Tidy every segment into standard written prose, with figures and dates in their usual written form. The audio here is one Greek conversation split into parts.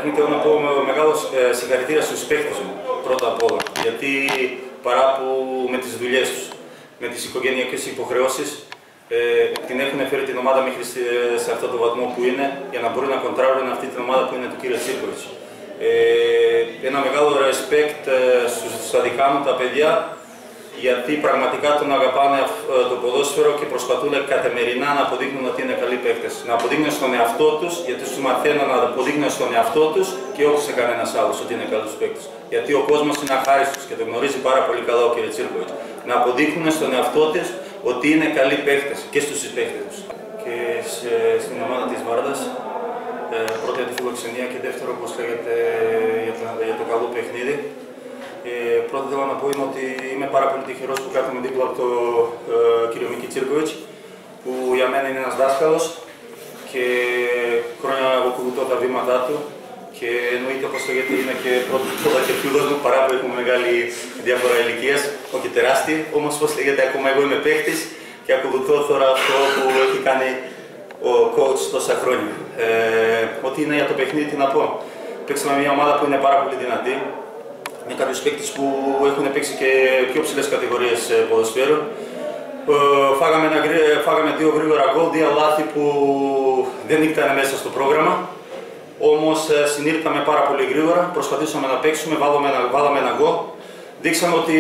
καταρχήν θέλω να πω μεγάλο συγχαρητήρια στους παίκτες μου, πρώτα απ' όλα. Γιατί παρά που με τις δουλειές τους, με τις οικογενειακές υποχρεώσεις, την έχουν φέρει την ομάδα μέχρι σε αυτό το βαθμό που είναι, για να μπορούν να κοντράρουν αυτή την ομάδα που είναι του κ. Τσίρκοβιτς. Ένα μεγάλο respect στα δικά μου τα παιδιά, γιατί πραγματικά τον αγαπάνε το ποδόσφαιρο και προσπαθούν καθημερινά να αποδείχνουν ότι είναι καλοί παίκτες. Να αποδείχνουν στον εαυτό τους, γιατί τους μαθαίνουν να αποδείχνουν στον εαυτό τους και όχι σε κανένας άλλος ότι είναι καλούς παίκτες. Γιατί ο κόσμος είναι αχάριστος και το γνωρίζει πάρα πολύ καλά ο κ. Τσίρκοβιτς. Να αποδείχνουν στον εαυτό τους ότι είναι καλοί παίκτες και στους συμπαίκτες τους. Και στην ομάδα της Βάρδας, πρώτα για τη φιλοξενία και δεύτερο, όπως λέγεται, για το καλό παιχνίδι. Πρώτα θέλω να πω είναι ότι είμαι πάρα πολύ τυχερός που κάθομαι δίπλα από τον κύριο Μίκη Τσίρκοβιτς, που για μένα είναι ένας δάσκαλος και χρόνια ακολουθώ τα βήματά του και εννοείται όπως λέγεται είναι και πρώτα και φίλος μου, παρά που έχουμε μεγάλη διάφορα ηλικίας, όχι τεράστια, όμως όπως λέγεται ακόμα εγώ είμαι παίκτης και ακολουθώ τώρα αυτό που έχει κάνει ο coach τόσα χρόνια. Ό,τι είναι για το παιχνίδι, τι να πω. Παίξαμε μια ομάδα που είναι πάρα πολύ δυνατή, με κάποιους παίκτες που έχουν παίξει και πιο ψηλές κατηγορίες ποδοσφαίρου. Φάγαμε δύο γρήγορα γκολ, δύο λάθη που δεν ήταν μέσα στο πρόγραμμα. Όμως συνήλθαμε πάρα πολύ γρήγορα, προσπαθήσαμε να παίξουμε, βάλαμε ένα γκολ. Δείξαμε ότι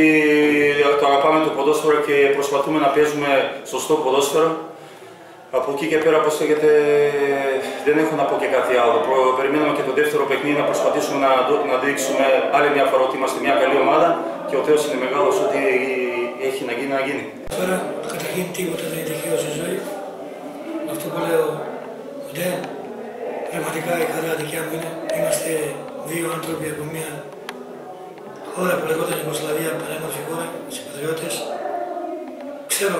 το αγαπάμε το ποδόσφαιρο και προσπαθούμε να παίζουμε σωστό ποδόσφαιρο. Από εκεί και πέρα, όπως λέγεται, δεν έχω να πω και κάτι άλλο. Περιμένουμε και το δεύτερο παιχνίδι να προσπαθήσουμε να δείξουμε άλλη μια φορά ότι είμαστε μια καλή ομάδα και ο Θεός είναι μεγάλος, ότι έχει να γίνει, να γίνει. Τώρα, καταρχήν τίποτα δεν είναι τυχαίο στη ζωή. Αυτό που λέω, πραγματικά η χαρά δικιά μου είναι. Είμαστε δύο άνθρωποι από μια χώρα που λεγόταν Ιουγκοσλαβία, πανέμορφη χώρα, συμπατριώτες. Ξέρω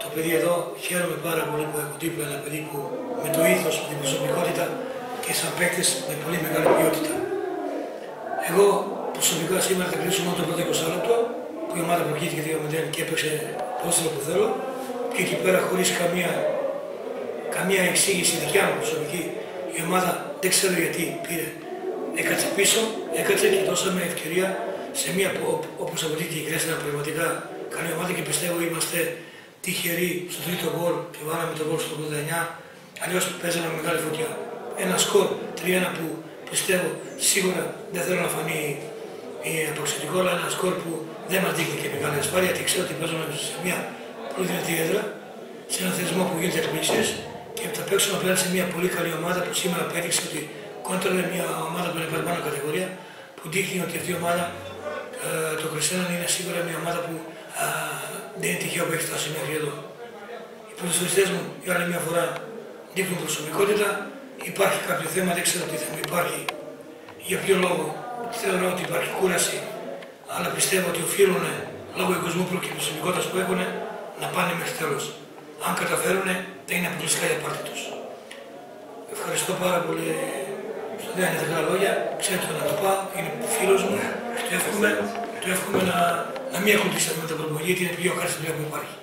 το παιδί εδώ, χαίρομαι πάρα πολύ που έχω δίπλα ένα παιδί που με το ήθος, με την προσωπικότητα και σαν παίκτες με πολύ μεγάλη ποιότητα. Εγώ προσωπικά σήμερα θα κλείσω μόνο το πρώτο 20 λεπτό που η ομάδα προηγήθηκε 2-0 και έπαιξε ποδόσφαιρο που θέλω και εκεί πέρα χωρίς καμία εξήγηση δικιά μου προσωπική η ομάδα δεν ξέρω γιατί πήρε. Έκατσε πίσω, έκατσε και δώσαμε ευκαιρία σε μια όπως αποδείχθηκε η Κρέστα πραγματικά καλή ομάδα και πιστεύω είμαστε τυχεροί στο τρίτο γκολ και βάλαμε το γκολ στο 89, αλλιώς παίζαμε μεγάλη φωτιά. Ένα σκορ 3-1 που πιστεύω σίγουρα δεν θέλω να φανεί απαξιωτικό, αλλά ένα σκορ που δεν μας δείχνει και μεγάλη ασφάλεια, γιατί ξέρω ότι παίζουμε σε μια πολύ δυνατή έδρα, σε έναν θεσμό που γίνεται εκπλήξεις και θα παίξουμε απέναντι σε μια πολύ καλή ομάδα που σήμερα απέδειξε ότι κόντρα είναι μια ομάδα που είναι παραπάνω κατηγορία, που δείχνει ότι αυτή η ομάδα, το Χριστιανό είναι σίγουρα μια ομάδα που δεν είναι τυχαίο που έχει φτάσει μέχρι εδώ. Οι ποδοσφαιριστές μου για άλλη μια φορά δείχνουν προσωπικότητα. Υπάρχει κάποιο θέμα, δεν ξέρω τι θέμα υπάρχει. Για ποιο λόγο θεωρώ ότι υπάρχει κούραση, αλλά πιστεύω ότι οφείλουν λόγω εγωισμού και προσωπικότητας που έχουν να πάνε μέχρι τέλος. Αν καταφέρουν, θα είναι αποκλειστικά για πάρτι τους. Ευχαριστώ πάρα πολύ στον Διάννη τα καλά λόγια. Ξέρετε να το πάω, είναι φίλος μου. Του εύχομαι να μην ακολουθήσει με τα προπονητή, γιατί είναι πιο ευχάριστη δουλειά που υπάρχει.